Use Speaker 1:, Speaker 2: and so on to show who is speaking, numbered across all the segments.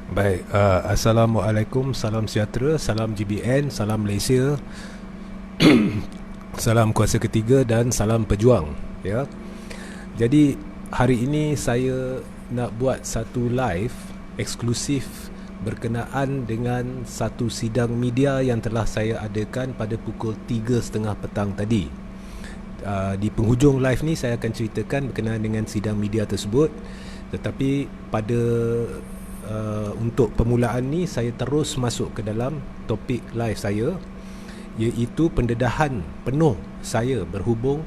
Speaker 1: Baik, Assalamualaikum, salam sejahtera, salam GBN, salam Malaysia, salam kuasa ketiga dan salam pejuang. Ya, jadi hari ini saya nak buat satu live eksklusif berkenaan dengan satu sidang media yang telah saya adakan pada pukul 3.30 petang tadi. Di penghujung live ni saya akan ceritakan berkenaan dengan sidang media tersebut. Tetapi pada untuk permulaan ni saya terus masuk ke dalam topik live saya, iaitu pendedahan penuh saya berhubung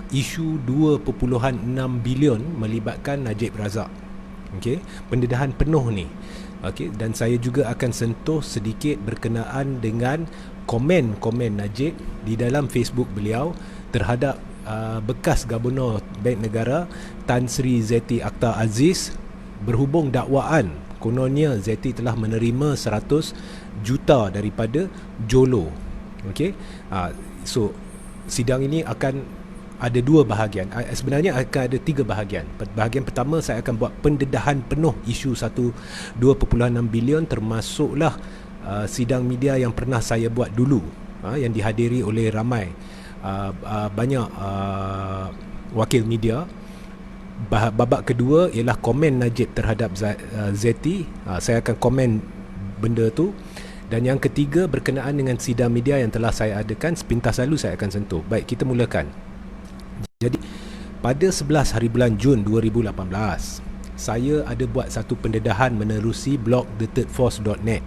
Speaker 1: isu 2.6 bilion melibatkan Najib Razak. Okey, pendedahan penuh ni. Okey, dan saya juga akan sentuh sedikit berkenaan dengan komen-komen Najib di dalam Facebook beliau terhadap bekas Gubernur Bank Negara Tan Sri Zeti Akhtar Aziz berhubung dakwaan kononnya Zeti telah menerima 100 juta daripada Jolo. Okey. So sidang ini akan ada dua bahagian. Sebenarnya akan ada tiga bahagian. Bahagian pertama saya akan buat pendedahan penuh isu 2.6 bilion, termasuklah sidang media yang pernah saya buat dulu, yang dihadiri oleh ramai banyak wakil media. Babak kedua ialah komen Najib terhadap Zeti. Saya akan komen benda tu. Dan yang ketiga berkenaan dengan sidang media yang telah saya adakan, sepintas lalu saya akan sentuh. Baik, kita mulakan. Jadi pada 11 hari bulan Jun 2018, saya ada buat satu pendedahan menerusi blog thethirdforce.net.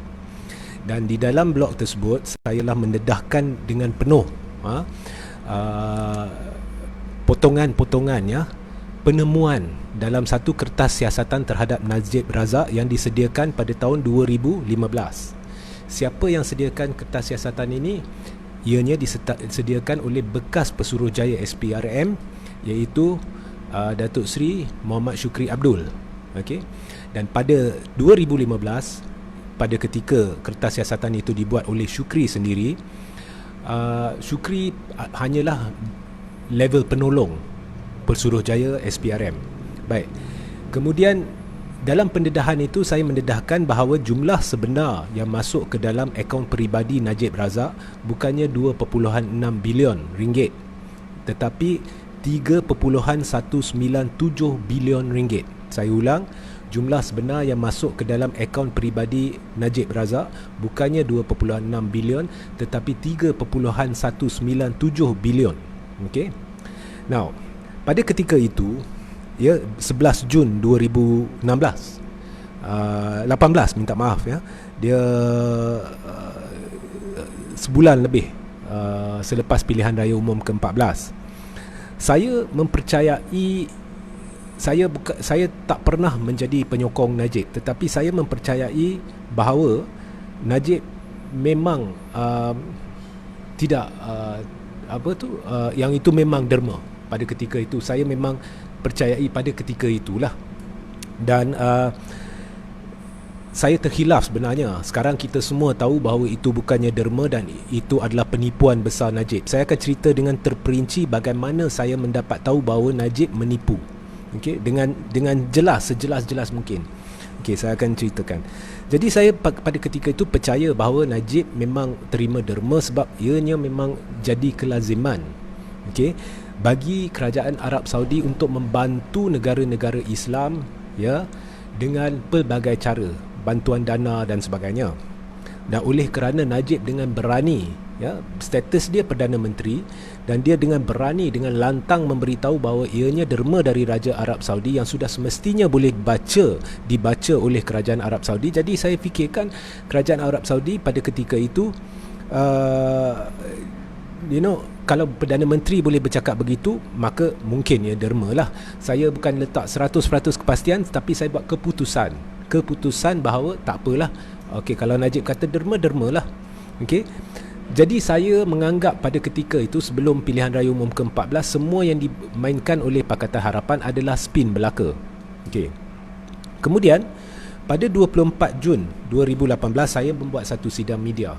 Speaker 1: Dan di dalam blog tersebut saya telah mendedahkan dengan penuh potongan-potongan, ya, penemuan dalam satu kertas siasatan terhadap Najib Razak yang disediakan pada tahun 2015. Siapa yang sediakan kertas siasatan ini? Ianya disediakan oleh bekas Pesuruhjaya SPRM, iaitu Datuk Seri Muhammad Shukri Abdul. Okey. Dan pada 2015, pada ketika kertas siasatan itu dibuat oleh Shukri sendiri, Shukri hanyalah level penolong Pesuruhjaya SPRM. Baik. Kemudian dalam pendedahan itu saya mendedahkan bahawa jumlah sebenar yang masuk ke dalam akaun peribadi Najib Razak bukannya 2.6 bilion ringgit, tetapi 3.197 bilion ringgit. Saya ulang, jumlah sebenar yang masuk ke dalam akaun peribadi Najib Razak bukannya 2.6 bilion tetapi 3.197 bilion. Okey. Now, pada ketika itu, ya, 11 Jun 2016, 18, minta maaf, ya, dia sebulan lebih selepas pilihan raya umum ke-14, saya mempercayai, saya tak pernah menjadi penyokong Najib, tetapi saya mempercayai bahawa Najib memang tidak yang itu memang derma. Pada ketika itu saya memang percayai pada ketika itulah. Dan saya terkhilaf sebenarnya. Sekarang kita semua tahu bahawa itu bukannya derma dan itu adalah penipuan besar Najib. Saya akan cerita dengan terperinci bagaimana saya mendapat tahu bahawa Najib menipu. Okey, dengan jelas, sejelas-jelas mungkin. Okey, saya akan ceritakan. Jadi saya pada ketika itu percaya bahawa Najib memang terima derma sebab ianya memang jadi kelaziman, okey, bagi kerajaan Arab Saudi untuk membantu negara-negara Islam, ya, dengan pelbagai cara, bantuan dana dan sebagainya. Dan oleh kerana Najib dengan berani, ya, status dia Perdana Menteri, dan dia dengan berani, dengan lantang memberitahu bahawa ianya derma dari Raja Arab Saudi yang sudah semestinya boleh dibaca oleh kerajaan Arab Saudi. Jadi saya fikirkan kerajaan Arab Saudi pada ketika itu, kalau Perdana Menteri boleh bercakap begitu, maka mungkin ya derma lah. Saya bukan letak 100% kepastian, tapi saya buat keputusan bahawa tak apalah. Okey, kalau Najib kata derma, derma lah. Okey. Jadi saya menganggap pada ketika itu, sebelum pilihan raya umum ke-14, semua yang dimainkan oleh Pakatan Harapan adalah spin belaka. Okey. Kemudian pada 24 Jun 2018 saya membuat satu sidang media.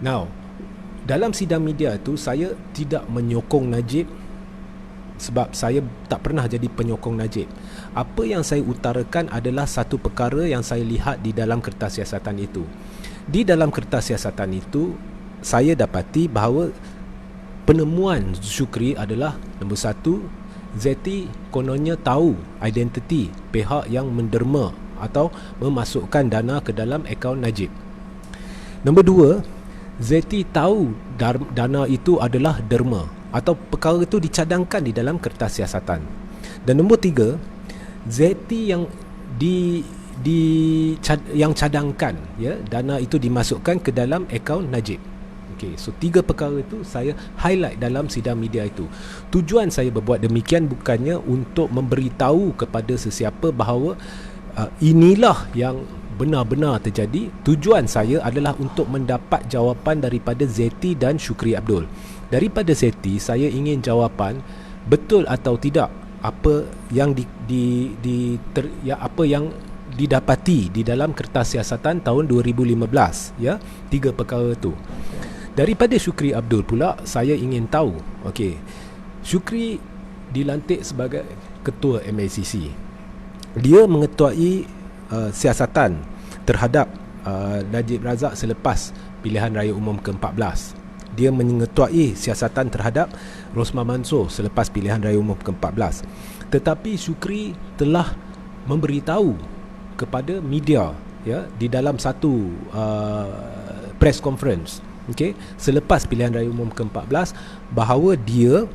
Speaker 1: Now, dalam sidang media itu saya tidak menyokong Najib sebab saya tak pernah jadi penyokong Najib. Apa yang saya utarakan adalah satu perkara yang saya lihat di dalam kertas siasatan itu. Di dalam kertas siasatan itu, saya dapati bahawa penemuan Syukri adalah nombor satu, Zeti kononnya tahu identiti pihak yang menderma atau memasukkan dana ke dalam akaun Najib. Nombor dua, Zeti tahu dana itu adalah derma atau perkara itu dicadangkan di dalam kertas siasatan. Dan nombor tiga, Zeti yang yang cadangkan, ya, dana itu dimasukkan ke dalam akaun Najib. Okey, so tiga perkara itu saya highlight dalam sidang media itu. Tujuan saya berbuat demikian bukannya untuk memberitahu kepada sesiapa bahawa inilah yang benar-benar terjadi. Tujuan saya adalah untuk mendapat jawapan daripada Zeti dan Syukri Abdul. Daripada Zeti, saya ingin jawapan betul atau tidak apa yang apa yang didapati di dalam kertas siasatan tahun 2015, ya, tiga perkara itu. Daripada Syukri Abdul pula, saya ingin tahu, okey, Syukri dilantik sebagai ketua MACC. Dia mengetuai siasatan terhadap Najib Razak selepas pilihan raya umum ke-14. Dia mengetuai siasatan terhadap Rosmah Mansor selepas pilihan raya umum ke-14. Tetapi Syukri telah memberitahu kepada media, ya, di dalam satu press conference, okey, selepas pilihan raya umum ke-14 bahawa dia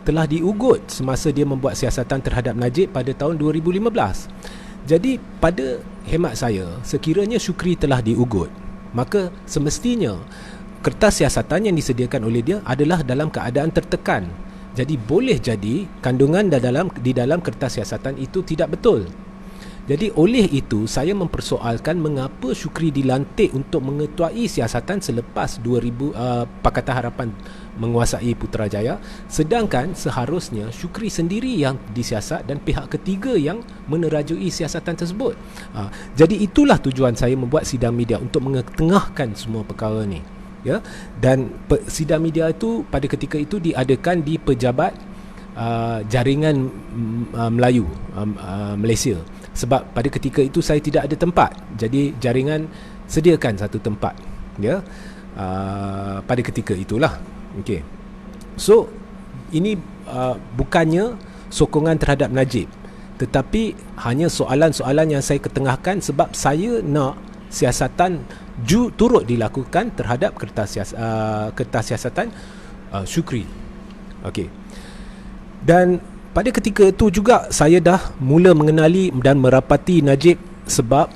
Speaker 1: telah diugut semasa dia membuat siasatan terhadap Najib pada tahun 2015. Jadi pada hemat saya, sekiranya Syukri telah diugut, maka semestinya kertas siasatan yang disediakan oleh dia adalah dalam keadaan tertekan. Jadi boleh jadi kandungan di dalam kertas siasatan itu tidak betul. Jadi oleh itu saya mempersoalkan mengapa Syukri dilantik untuk mengetuai siasatan selepas 2000 Pakatan Harapan menguasai Putrajaya, sedangkan seharusnya Syukri sendiri yang disiasat dan pihak ketiga yang menerajui siasatan tersebut. Jadi itulah tujuan saya membuat sidang media, untuk mengetengahkan semua perkara ni, ya. Dan sidang media itu pada ketika itu diadakan di pejabat jaringan Melayu Malaysia. Sebab pada ketika itu saya tidak ada tempat, jadi jaringan sediakan satu tempat, ya, pada ketika itulah. Okey. So ini bukannya sokongan terhadap Najib, tetapi hanya soalan-soalan yang saya ketengahkan sebab saya nak siasatan turut dilakukan terhadap kertas siasatan Syukri. Okey. Dan pada ketika itu juga saya dah mula mengenali dan merapati Najib, sebab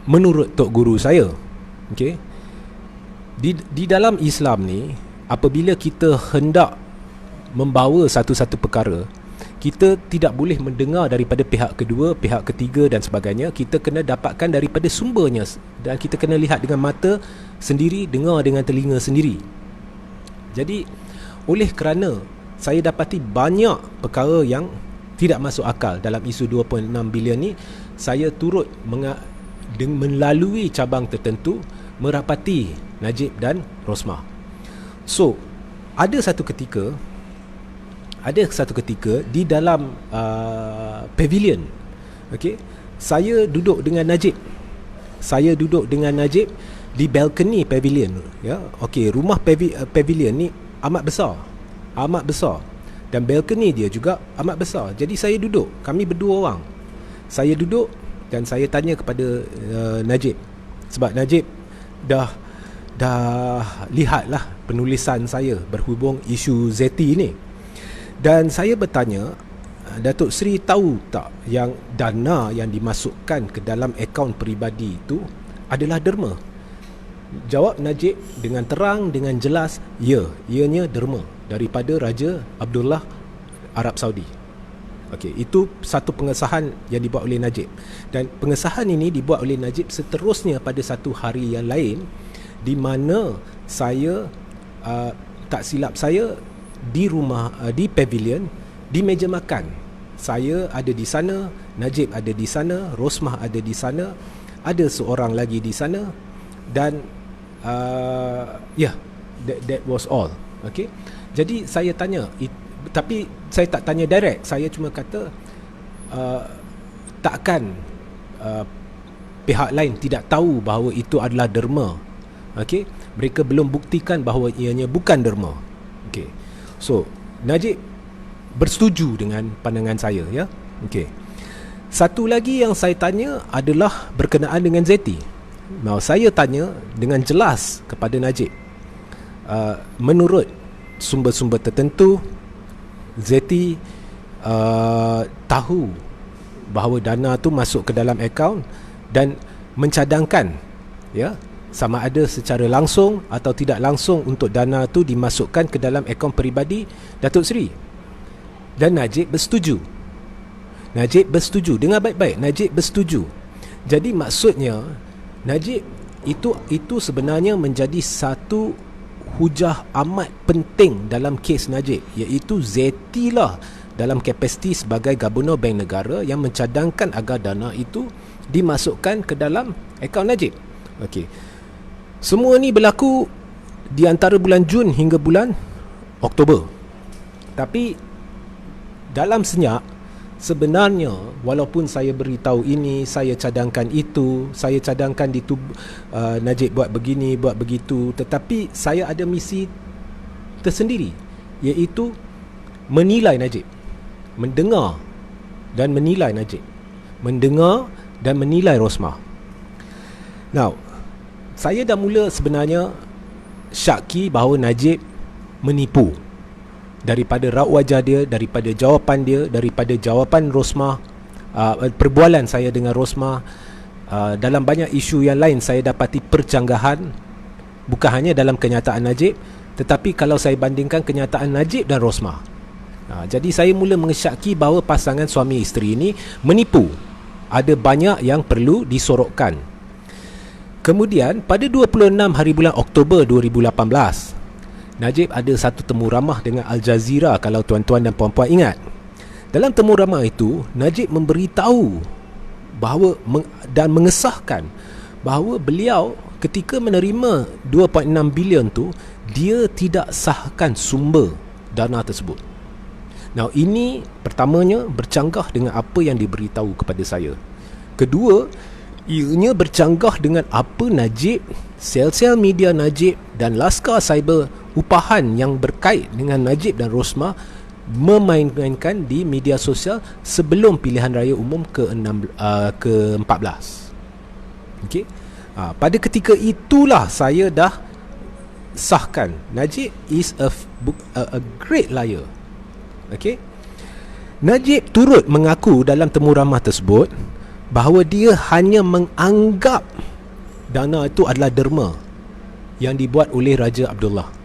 Speaker 1: menurut tok guru saya, okey, di dalam Islam ni, apabila kita hendak membawa satu-satu perkara, kita tidak boleh mendengar daripada pihak kedua, pihak ketiga dan sebagainya. Kita kena dapatkan daripada sumbernya, dan kita kena lihat dengan mata sendiri, dengar dengan telinga sendiri. Jadi oleh kerana saya dapati banyak perkara yang tidak masuk akal dalam isu 2.6 bilion ni, saya turut melalui cabang tertentu merapati Najib dan Rosmah. So ada satu ketika di dalam pavilion, okey, saya duduk dengan Najib di balcony pavilion, ya. Okey, rumah pavilion ni amat besar dan balcony dia juga amat besar. Jadi saya duduk, kami berdua orang. Saya duduk dan saya tanya kepada Najib, sebab Najib dah lihatlah penulisan saya berhubung isu Zeti ni. Dan saya bertanya, Datuk Seri tahu tak yang dana yang dimasukkan ke dalam akaun peribadi itu adalah derma? Jawab Najib dengan terang, dengan jelas, ya, ianya derma daripada Raja Abdullah Arab Saudi. Okey, itu satu pengesahan yang dibuat oleh Najib. Dan pengesahan ini dibuat oleh Najib seterusnya pada satu hari yang lain, di mana saya tak silap saya di rumah, di pavilion, di meja makan. Saya ada di sana, Najib ada di sana, Rosmah ada di sana, ada seorang lagi di sana, dan that was all. Okay. Jadi saya tanya, tapi saya tak tanya direct. Saya cuma kata, takkan pihak lain tidak tahu bahawa itu adalah derma. Okey, mereka belum buktikan bahawa ianya bukan derma. Okey. So, Najib bersetuju dengan pandangan saya, ya. Okey. Satu lagi yang saya tanya adalah berkenaan dengan Zeti. Now, saya tanya dengan jelas kepada Najib. Menurut sumber-sumber tertentu, Zeti tahu bahawa dana tu masuk ke dalam akaun dan mencadangkan, ya, sama ada secara langsung atau tidak langsung untuk dana tu dimasukkan ke dalam akaun peribadi Datuk Seri. Dan Najib bersetuju. Najib bersetuju. Dengar baik-baik, Najib bersetuju. Jadi maksudnya Najib itu sebenarnya menjadi satu hujah amat penting dalam kes Najib, iaitu Zeti lah dalam kapasiti sebagai Gubernur Bank Negara yang mencadangkan agar dana itu dimasukkan ke dalam akaun Najib. Okey. Semua ni berlaku di antara bulan Jun hingga bulan Oktober. Tapi dalam senyap, sebenarnya walaupun saya beritahu ini, saya cadangkan itu, saya cadangkan Najib buat begini, buat begitu, tetapi saya ada misi tersendiri, iaitu menilai Najib, mendengar dan menilai Najib, mendengar dan menilai Rosmah. Now, saya dah mula sebenarnya syaki bahawa Najib menipu. Daripada raut wajah dia, daripada jawapan dia, daripada jawapan Rosmah, perbualan saya dengan Rosmah, dalam banyak isu yang lain saya dapati percanggahan, bukan hanya dalam kenyataan Najib, tetapi kalau saya bandingkan kenyataan Najib dan Rosmah. Jadi saya mula mengesyaki bahawa pasangan suami isteri ini menipu. Ada banyak yang perlu disorokkan. Kemudian pada 26 hari bulan Oktober 2018, Najib ada satu temu ramah dengan Al Jazeera, kalau tuan-tuan dan puan-puan ingat. Dalam temu ramah itu, Najib memberitahu bahawa dan mengesahkan bahawa beliau ketika menerima 2.6 bilion tu, dia tidak sahkan sumber dana tersebut. Now, ini pertamanya bercanggah dengan apa yang diberitahu kepada saya. Kedua, ianya bercanggah dengan apa Najib, sel-sel media Najib dan Laskar Cyber upahan yang berkait dengan Najib dan Rosmah memainkan di media sosial sebelum pilihan raya umum ke-14. Okey. Pada ketika itulah saya dah sahkan Najib is a great liar. Okey. Najib turut mengaku dalam temu ramah tersebut bahawa dia hanya menganggap dana itu adalah derma yang dibuat oleh Raja Abdullah.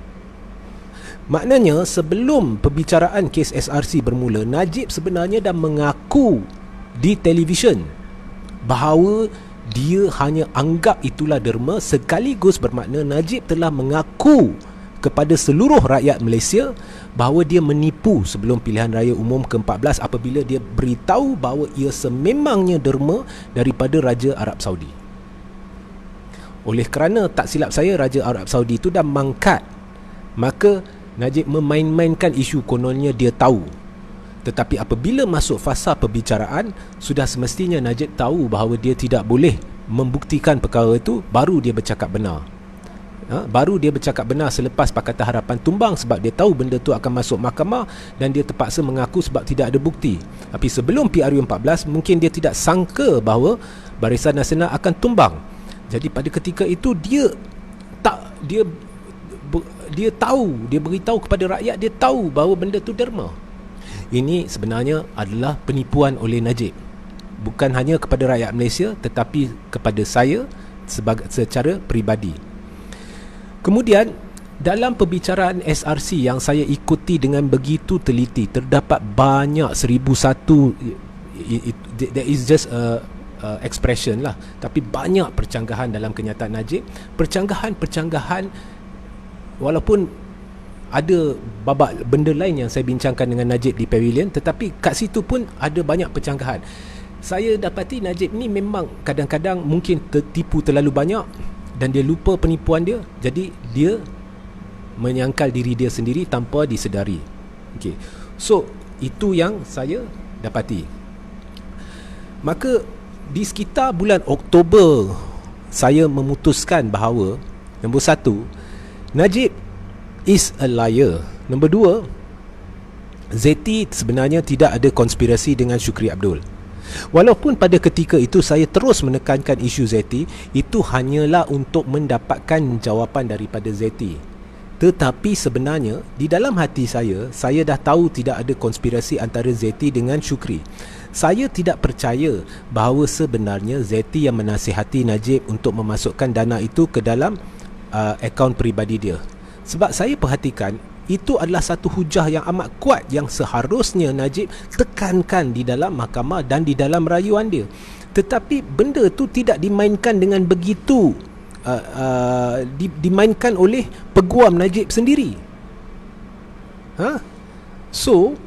Speaker 1: Maknanya sebelum perbicaraan kes SRC bermula, Najib sebenarnya dah mengaku di televisyen bahawa dia hanya anggap itulah derma, sekaligus bermakna Najib telah mengaku kepada seluruh rakyat Malaysia bahawa dia menipu sebelum pilihan raya umum ke-14 apabila dia beritahu bahawa ia sememangnya derma daripada Raja Arab Saudi. Oleh kerana tak silap saya Raja Arab Saudi itu dah mangkat, maka Najib memain-mainkan isu kononnya dia tahu. Tetapi apabila masuk fasa perbicaraan, sudah semestinya Najib tahu bahawa dia tidak boleh membuktikan perkara itu, baru dia bercakap benar. Baru dia bercakap benar selepas Pakatan Harapan tumbang, sebab dia tahu benda tu akan masuk mahkamah dan dia terpaksa mengaku sebab tidak ada bukti. Tapi sebelum PRU14, mungkin dia tidak sangka bahawa Barisan Nasional akan tumbang. Jadi pada ketika itu dia tahu, dia beritahu kepada rakyat, dia tahu bahawa benda tu derma. Ini sebenarnya adalah penipuan oleh Najib, bukan hanya kepada rakyat Malaysia tetapi kepada saya secara peribadi. Kemudian dalam perbicaraan SRC yang saya ikuti dengan begitu teliti, terdapat banyak 1001, there is just a expression lah, tapi banyak percanggahan dalam kenyataan Najib. Percanggahan walaupun ada babak benda lain yang saya bincangkan dengan Najib di Pavilion, tetapi kat situ pun ada banyak percanggahan. Saya dapati Najib ni memang kadang-kadang mungkin tertipu terlalu banyak dan dia lupa penipuan dia, jadi dia menyangkal diri dia sendiri tanpa disedari. Okay. So itu yang saya dapati. Maka di sekitar bulan Oktober saya memutuskan bahawa nombor satu, Najib is a liar. Nombor dua, Zeti sebenarnya tidak ada konspirasi dengan Syukri Abdul. Walaupun pada ketika itu saya terus menekankan isu Zeti, itu hanyalah untuk mendapatkan jawapan daripada Zeti. Tetapi sebenarnya di dalam hati saya dah tahu tidak ada konspirasi antara Zeti dengan Syukri. Saya tidak percaya bahawa sebenarnya Zeti yang menasihati Najib untuk memasukkan dana itu ke dalam akaun peribadi dia. Sebab saya perhatikan itu adalah satu hujah yang amat kuat yang seharusnya Najib tekankan di dalam mahkamah dan di dalam rayuan dia. Tetapi benda tu tidak dimainkan dengan begitu dimainkan oleh peguam Najib sendiri. So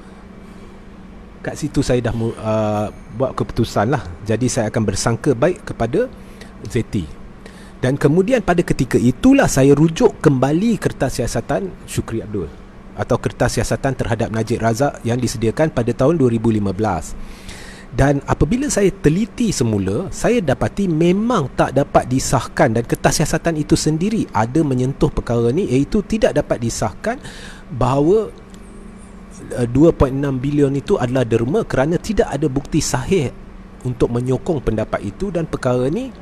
Speaker 1: kat situ saya dah buat keputusan lah. Jadi saya akan bersangka baik kepada Zeti. Dan kemudian pada ketika itulah saya rujuk kembali kertas siasatan Syukri Abdul atau kertas siasatan terhadap Najib Razak yang disediakan pada tahun 2015. Dan apabila saya teliti semula, saya dapati memang tak dapat disahkan, dan kertas siasatan itu sendiri ada menyentuh perkara ni, iaitu tidak dapat disahkan bahawa 2.6 bilion itu adalah derma kerana tidak ada bukti sahih untuk menyokong pendapat itu. Dan perkara ni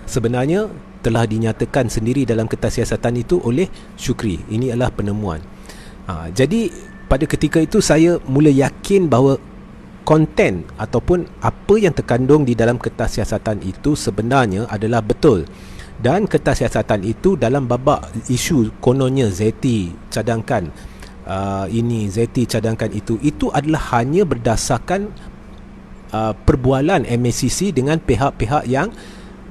Speaker 1: sebenarnya telah dinyatakan sendiri dalam kertas siasatan itu oleh Syukri. Ini adalah penemuan. Jadi pada ketika itu saya mula yakin bahawa konten ataupun apa yang terkandung di dalam kertas siasatan itu sebenarnya adalah betul. Dan kertas siasatan itu dalam babak isu kononnya Zeti cadangkan ini, Zeti cadangkan itu adalah hanya berdasarkan perbualan MACC dengan pihak-pihak yang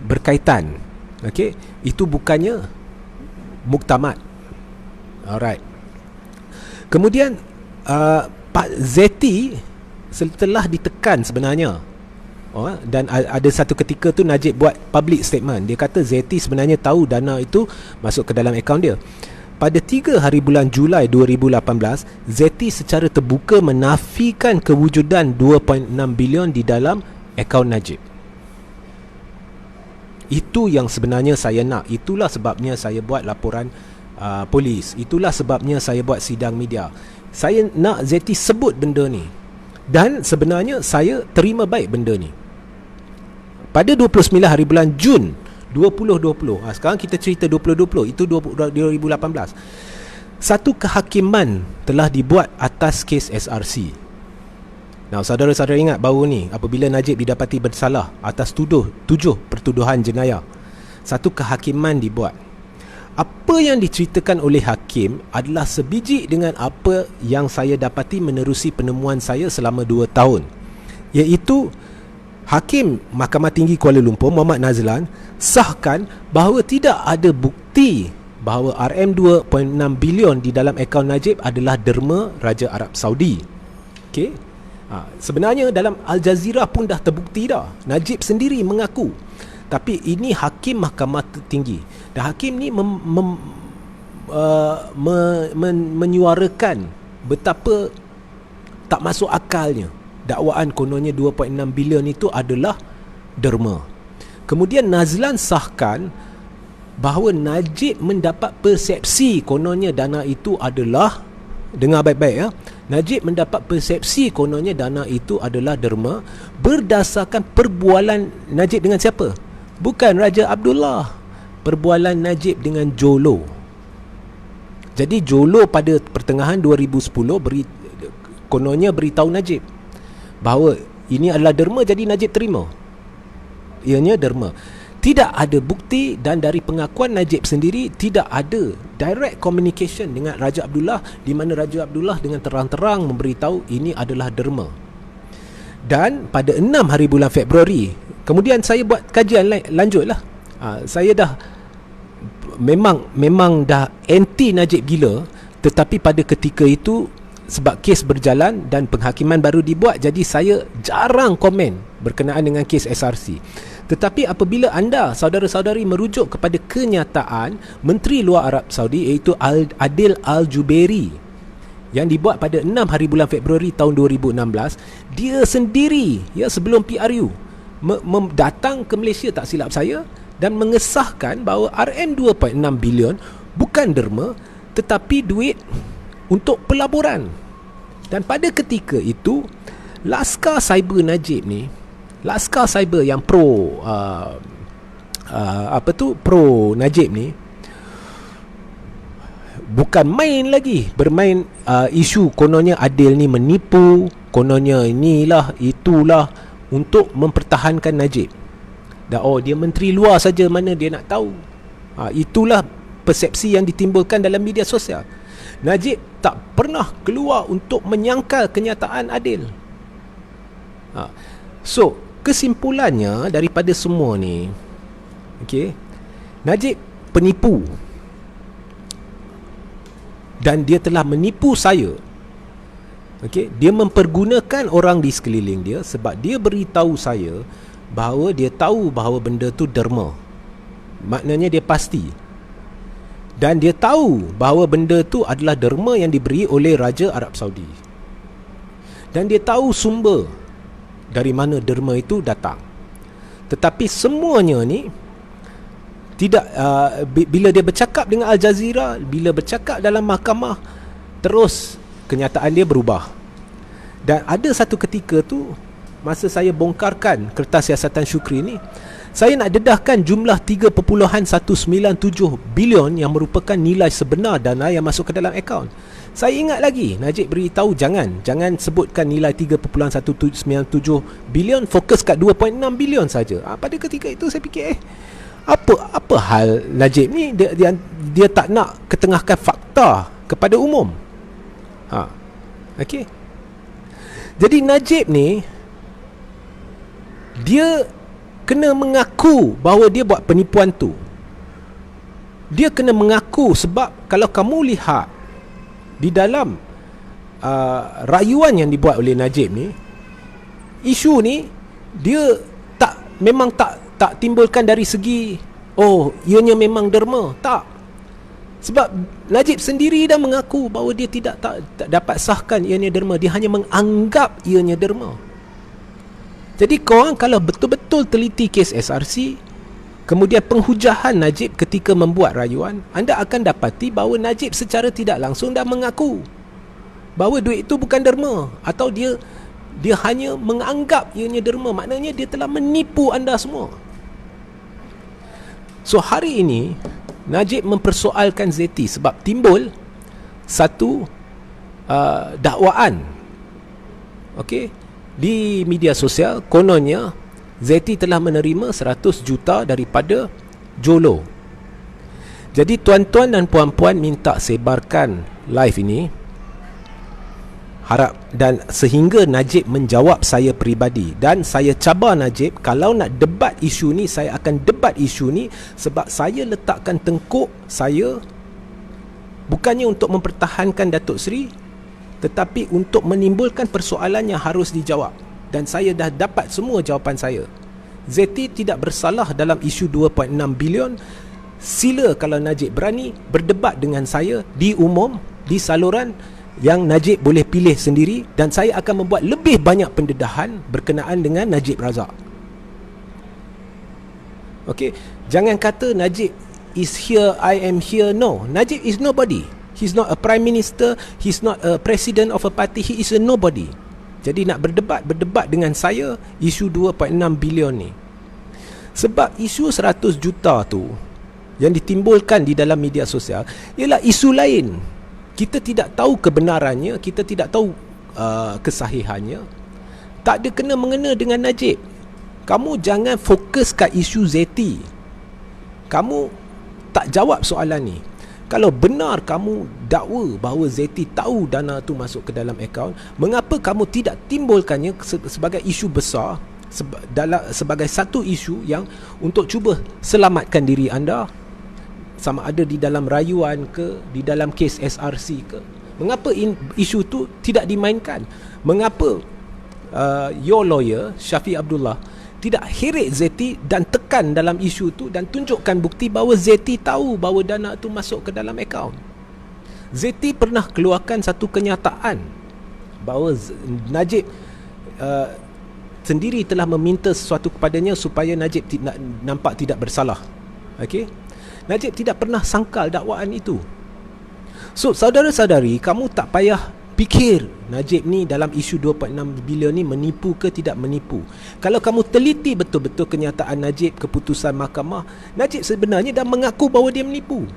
Speaker 1: berkaitan. Okey, itu bukannya muktamad. Alright. Kemudian Pak Zeti setelah ditekan sebenarnya, dan ada satu ketika tu Najib buat public statement. Dia kata Zeti sebenarnya tahu dana itu masuk ke dalam akaun dia. Pada 3 hari bulan Julai 2018, Zeti secara terbuka menafikan kewujudan 2.6 bilion di dalam akaun Najib. Itu yang sebenarnya saya nak. Itulah sebabnya saya buat laporan polis. Itulah sebabnya saya buat sidang media. Saya nak Zeti sebut benda ni. Dan sebenarnya saya terima baik benda ni. Pada 29 hari bulan Jun 2020, sekarang kita cerita 2020, itu 2018, satu kehakiman telah dibuat atas kes SRC. Nah, saudara-saudara ingat baru ni apabila Najib didapati bersalah atas 7 pertuduhan jenayah, satu kehakiman dibuat. Apa yang diceritakan oleh hakim adalah sebiji dengan apa yang saya dapati menerusi penemuan saya selama 2 tahun, iaitu Hakim Mahkamah Tinggi Kuala Lumpur Muhammad Nazlan sahkan bahawa tidak ada bukti bahawa RM2.6 bilion di dalam akaun Najib adalah derma Raja Arab Saudi. Okey. Sebenarnya dalam Al Jazeera pun dah terbukti dah. Najib sendiri mengaku. Tapi ini hakim Mahkamah Tinggi, dan hakim ni menyuarakan betapa tak masuk akalnya dakwaan kononnya 2.6 bilion itu adalah derma. Kemudian Nazlan sahkan bahawa Najib mendapat persepsi kononnya dana itu adalah, dengar baik-baik ya, Najib mendapat persepsi kononnya dana itu adalah derma berdasarkan perbualan Najib dengan siapa? Bukan Raja Abdullah, perbualan Najib dengan Jolo. Jadi Jolo pada pertengahan 2010 kononnya beritahu Najib bahawa ini adalah derma, jadi Najib terima. Ianya derma. Tidak ada bukti, dan dari pengakuan Najib sendiri tidak ada direct communication dengan Raja Abdullah, di mana Raja Abdullah dengan terang-terang memberitahu ini adalah derma. Dan pada 6 hari bulan Februari, kemudian saya buat kajian lanjutlah. Saya dah memang dah anti Najib gila, tetapi pada ketika itu sebab kes berjalan dan penghakiman baru dibuat, jadi saya jarang komen berkenaan dengan kes SRC. Tetapi apabila anda saudara-saudari merujuk kepada kenyataan Menteri Luar Arab Saudi, iaitu Adil Al-Jubeiri, yang dibuat pada 6 hari bulan Februari tahun 2016, dia sendiri sebelum PRU datang ke Malaysia tak silap saya dan mengesahkan bahawa RM2.6 bilion bukan derma tetapi duit untuk pelaburan. Dan pada ketika itu Laskar Cyber Najib ni, Laskar Cyber yang pro pro Najib ni, bukan main lagi bermain isu kononnya Adil ni menipu, kononnya inilah itulah untuk mempertahankan Najib. Dan dia menteri luar saja, mana dia nak tahu. Itulah persepsi yang ditimbulkan dalam media sosial. Najib tak pernah keluar untuk menyangkal kenyataan Adil. So kesimpulannya daripada semua ni, Najib penipu dan dia telah menipu saya. Dia mempergunakan orang di sekeliling dia sebab dia beritahu saya bahawa dia tahu bahawa benda tu derma. Maknanya dia pasti. Dan dia tahu bahawa benda tu adalah derma yang diberi oleh Raja Arab Saudi. Dan dia tahu sumber dari mana derma itu datang. Tetapi semuanya ni tidak, bila dia bercakap dengan Al Jazeera, bila bercakap dalam mahkamah, terus kenyataan dia berubah. Dan ada satu ketika tu, masa saya bongkarkan kertas siasatan Syukri ni, saya nak dedahkan jumlah 3.197 bilion yang merupakan nilai sebenar dana yang masuk ke dalam akaun. Saya ingat lagi Najib beritahu jangan sebutkan nilai 3.197 bilion, fokus kat 2.6 bilion saja. Pada ketika itu saya fikir apa hal Najib ni, dia tak nak ketengahkan fakta kepada umum. Jadi Najib ni dia kena mengaku bahawa dia buat penipuan tu. Dia kena mengaku sebab kalau kamu lihat di dalam rayuan yang dibuat oleh Najib ni, isu ni dia memang tak timbulkan dari segi ianya memang derma. Tak. Sebab Najib sendiri dah mengaku bahawa dia tak dapat sahkan ianya derma. Dia hanya menganggap ianya derma. Jadi korang kalau betul-betul teliti kes SRC, kemudian penghujahan Najib ketika membuat rayuan, anda akan dapati bahawa Najib secara tidak langsung dah mengaku bahawa duit itu bukan derma, atau dia hanya menganggap ianya derma. Maknanya dia telah menipu anda semua. So hari ini Najib mempersoalkan Zeti sebab timbul satu dakwaan di media sosial. Kononnya Zeti telah menerima 100 juta daripada Jolo. Jadi tuan-tuan dan puan-puan minta sebarkan live ini, harap, dan sehingga Najib menjawab saya peribadi. Dan saya cabar Najib, kalau nak debat isu ni, saya akan debat isu ni sebab saya letakkan tengkuk saya bukannya untuk mempertahankan Datuk Seri, tetapi untuk menimbulkan persoalan yang harus dijawab. Dan saya dah dapat semua jawapan saya. Zeti tidak bersalah dalam isu 2.6 bilion. Sila kalau Najib berani berdebat dengan saya di umum, di saluran yang Najib boleh pilih sendiri, dan saya akan membuat lebih banyak pendedahan berkenaan dengan Najib Razak. Jangan kata Najib is here, I am here. No, Najib is nobody. He's not a prime minister, he's not a president of a party, he is a nobody. Jadi nak berdebat dengan saya isu 2.6 bilion ni. Sebab isu 100 juta tu yang ditimbulkan di dalam media sosial ialah isu lain. Kita tidak tahu kebenarannya, kita tidak tahu kesahihannya. Tak ada kena-mengena dengan Najib. Kamu jangan fokus kat isu Zeti. Kamu tak jawab soalan ni. Kalau benar kamu dakwa bahawa Zeti tahu dana tu masuk ke dalam akaun, mengapa kamu tidak timbulkannya sebagai isu besar, sebagai satu isu yang untuk cuba selamatkan diri anda, sama ada di dalam rayuan ke, di dalam kes SRC ke? Mengapa isu tu tidak dimainkan? Mengapa your lawyer Syafiq Abdullah tidak heret Zeti dan tekan dalam isu tu dan tunjukkan bukti bahawa Zeti tahu bahawa dana tu masuk ke dalam akaun? Zeti pernah keluarkan satu kenyataan bahawa Najib sendiri telah meminta sesuatu kepadanya supaya Najib nampak tidak bersalah. Okey? Najib tidak pernah sangkal dakwaan itu. So, saudara-saudari, kamu tak payah fikir Najib ni dalam isu 2.6 bilion ni menipu ke tidak menipu. Kalau kamu teliti betul-betul kenyataan Najib, keputusan mahkamah, Najib sebenarnya dah mengaku bahawa dia menipu.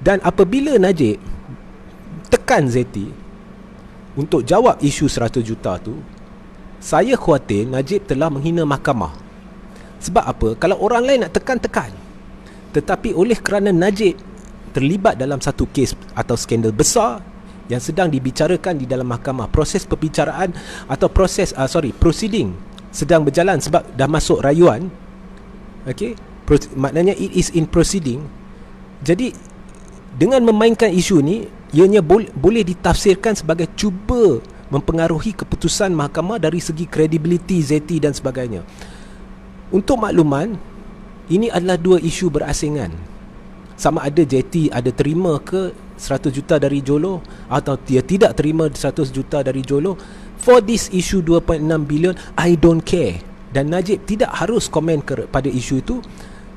Speaker 1: Dan apabila Najib tekan Zeti untuk jawab isu 100 juta tu, saya khawatir Najib telah menghina mahkamah. Sebab apa? Kalau orang lain nak tekan. Tetapi oleh kerana Najib terlibat dalam satu kes atau skandal besar yang sedang dibicarakan di dalam mahkamah, proses perbicaraan atau proceeding sedang berjalan sebab dah masuk rayuan. Okey, maknanya it is in proceeding. Jadi dengan memainkan isu ni, ianya boleh ditafsirkan sebagai cuba mempengaruhi keputusan mahkamah dari segi kredibiliti Zeti dan sebagainya. Untuk makluman, ini adalah dua isu berasingan. Sama ada Zeti ada terima ke 100 juta dari Jolo atau dia tidak terima 100 juta dari Jolo. For this issue 2.6 bilion, I don't care. Dan Najib tidak harus komen pada isu itu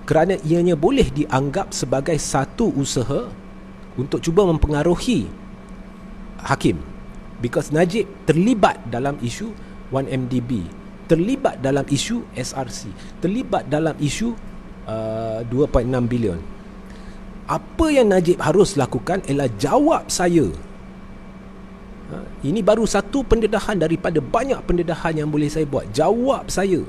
Speaker 1: kerana ianya boleh dianggap sebagai satu usaha untuk cuba mempengaruhi hakim. Because Najib terlibat dalam isu 1MDB, terlibat dalam isu SRC, terlibat dalam isu 2.6 bilion. Apa yang Najib harus lakukan ialah jawab saya. Ini baru satu pendedahan daripada banyak pendedahan yang boleh saya buat. Jawab saya.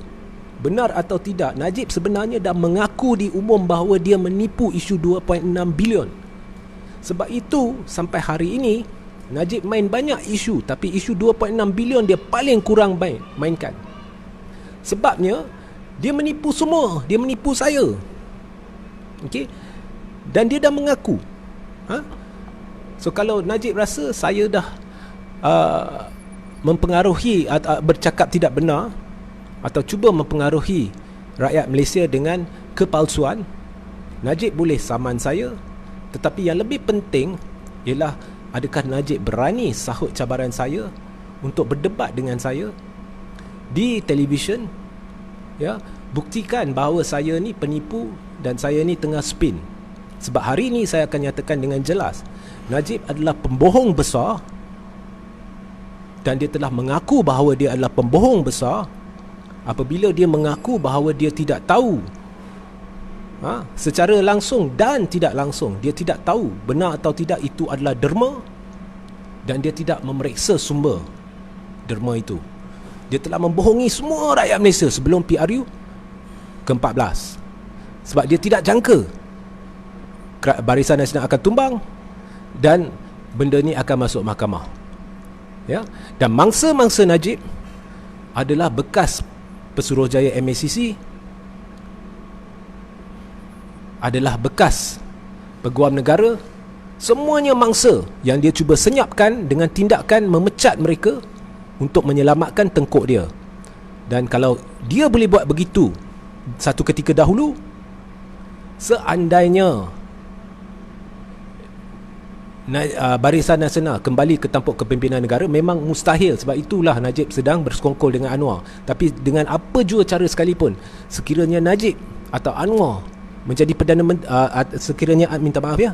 Speaker 1: Benar atau tidak, Najib sebenarnya dah mengaku di umum bahawa dia menipu isu 2.6 bilion. Sebab itu sampai hari ini Najib main banyak isu, tapi isu 2.6 bilion dia paling kurang mainkan. Sebabnya dia menipu semua, dia menipu saya. Okey? Dan dia dah mengaku. So kalau Najib rasa saya dah mempengaruhi atau bercakap tidak benar atau cuba mempengaruhi rakyat Malaysia dengan kepalsuan, Najib boleh saman saya. Tetapi yang lebih penting ialah adakah Najib berani sahut cabaran saya untuk berdebat dengan saya di televisyen, ya, buktikan bahawa saya ni penipu dan saya ni tengah spin. Sebab hari ini saya akan nyatakan dengan jelas, Najib adalah pembohong besar dan dia telah mengaku bahawa dia adalah pembohong besar apabila dia mengaku bahawa dia tidak tahu, secara langsung dan tidak langsung, dia tidak tahu benar atau tidak itu adalah derma dan dia tidak memeriksa sumber derma itu. Dia telah membohongi semua rakyat Malaysia sebelum PRU ke-14 sebab dia tidak jangka Barisan Nasional akan tumbang dan benda ni akan masuk mahkamah, ya. Dan mangsa-mangsa Najib adalah bekas Pesuruhjaya MACC, adalah bekas Peguam Negara. Semuanya mangsa yang dia cuba senyapkan dengan tindakan memecat mereka untuk menyelamatkan tengkuk dia. Dan kalau dia boleh buat begitu satu ketika dahulu, seandainya Barisan Nasional kembali ke tampuk kepimpinan negara, memang mustahil. Sebab itulah Najib sedang bersekongkol dengan Anwar. Tapi dengan apa jua cara sekalipun, sekiranya Najib atau Anwar menjadi Perdana Menteri,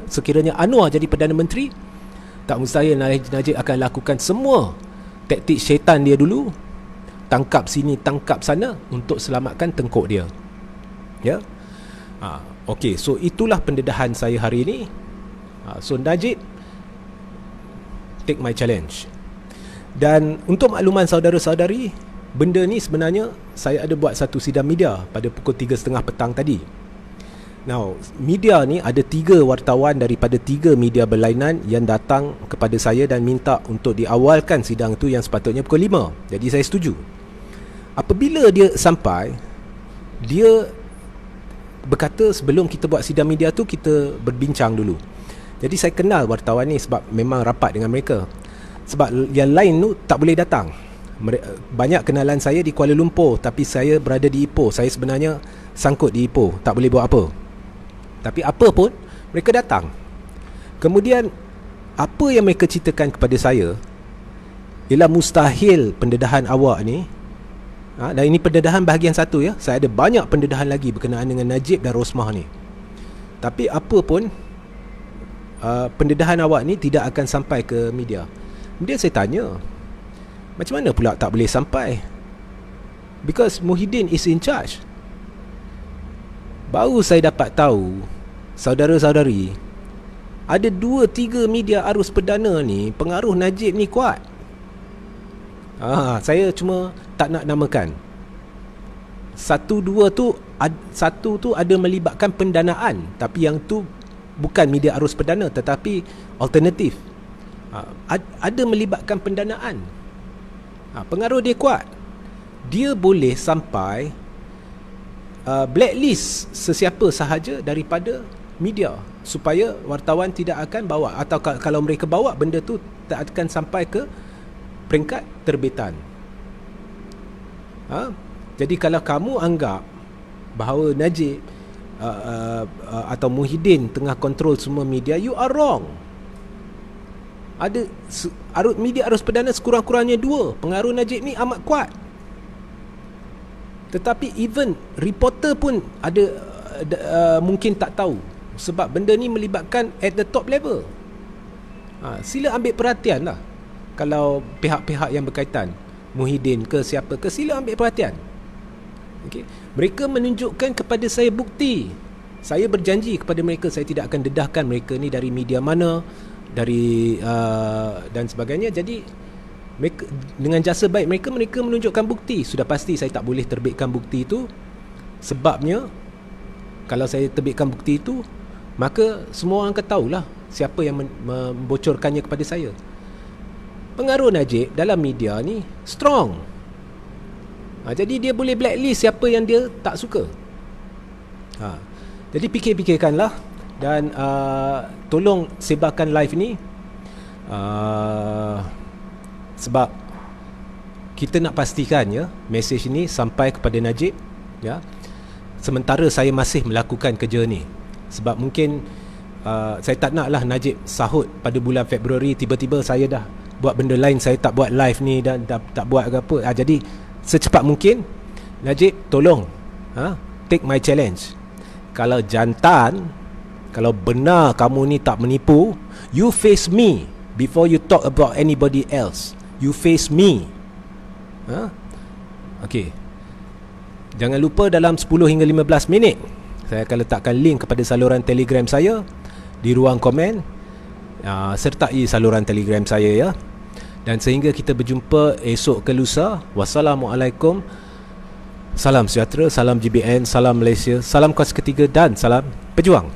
Speaker 1: sekiranya Anwar jadi Perdana Menteri, tak mustahil Najib akan lakukan semua taktik syaitan dia dulu, tangkap sini tangkap sana untuk selamatkan tengkuk dia, ya. Okey, so itulah pendedahan saya hari ini. So Najib, take my challenge. Dan untuk makluman saudara-saudari, benda ni sebenarnya saya ada buat satu sidang media pada pukul 3.30 petang tadi. Now, media ni ada 3 wartawan daripada 3 media berlainan yang datang kepada saya dan minta untuk diawalkan sidang tu yang sepatutnya pukul 5. Jadi saya setuju. Apabila dia sampai, dia berkata sebelum kita buat sidang media tu kita berbincang dulu. Jadi saya kenal wartawan ni sebab memang rapat dengan mereka. Sebab yang lain tu tak boleh datang. Banyak kenalan saya di Kuala Lumpur, tapi saya berada di Ipoh. Saya sebenarnya sangkut di Ipoh, tak boleh buat apa. Tapi apa pun, mereka datang. Kemudian apa yang mereka ceritakan kepada saya ialah mustahil pendedahan awak ni, dan ini pendedahan bahagian satu ya, saya ada banyak pendedahan lagi berkenaan dengan Najib dan Rosmah ni. Tapi apa pun pendedahan awak ni tidak akan sampai ke media. Kemudian saya tanya, macam mana pula tak boleh sampai? Because Muhyiddin is in charge. Baru saya dapat tahu, saudara-saudari, ada 2-3 media arus perdana ni pengaruh Najib ni kuat. Saya cuma tak nak namakan. Satu tu ada melibatkan pendanaan, tapi yang tu bukan media arus perdana tetapi alternatif. Ada melibatkan pendanaan. Pengaruh dia kuat. Dia boleh sampai blacklist sesiapa sahaja daripada media supaya wartawan tidak akan bawa, atau kalau mereka bawa, benda tu tak akan sampai ke peringkat terbitan. Jadi kalau kamu anggap bahawa Najib atau Muhyiddin tengah kontrol semua media, you are wrong. Ada media arus perdana sekurang-kurangnya 2. Pengaruh Najib ni amat kuat. Tetapi even reporter pun ada mungkin tak tahu, sebab benda ni melibatkan at the top level. Sila ambil perhatian lah. Kalau pihak-pihak yang berkaitan, Muhyiddin ke siapa ke, sila ambil perhatian. Okay. Mereka menunjukkan kepada saya bukti. Saya berjanji kepada mereka saya tidak akan dedahkan mereka ni dari media mana, dari dan sebagainya. Jadi mereka, dengan jasa baik mereka menunjukkan bukti. Sudah pasti saya tak boleh terbitkan bukti itu. Sebabnya kalau saya terbitkan bukti itu, maka semua orang akan tahulah siapa yang membocorkannya kepada saya. Pengaruh Najib dalam media ni strong. Jadi dia boleh blacklist siapa yang dia tak suka. Jadi fikir-fikirkanlah, dan tolong sebarkan live ni, sebab kita nak pastikan ya mesej ni sampai kepada Najib ya. Sementara saya masih melakukan kerja ni, sebab mungkin saya tak naklah Najib sahut pada bulan Februari tiba-tiba saya dah buat benda lain, saya tak buat live ni dan tak buat apa. Jadi secepat mungkin Najib tolong take my challenge. Kalau jantan, kalau benar kamu ni tak menipu, you face me before you talk about anybody else. You face me. Okay. Jangan lupa dalam 10 hingga 15 minit saya akan letakkan link kepada saluran Telegram saya di ruang komen. Sertai saluran Telegram saya ya. Dan sehingga kita berjumpa esok ke lusa. Wassalamualaikum. Salam sejahtera, salam GBN, salam Malaysia, salam kuasa ketiga dan salam pejuang.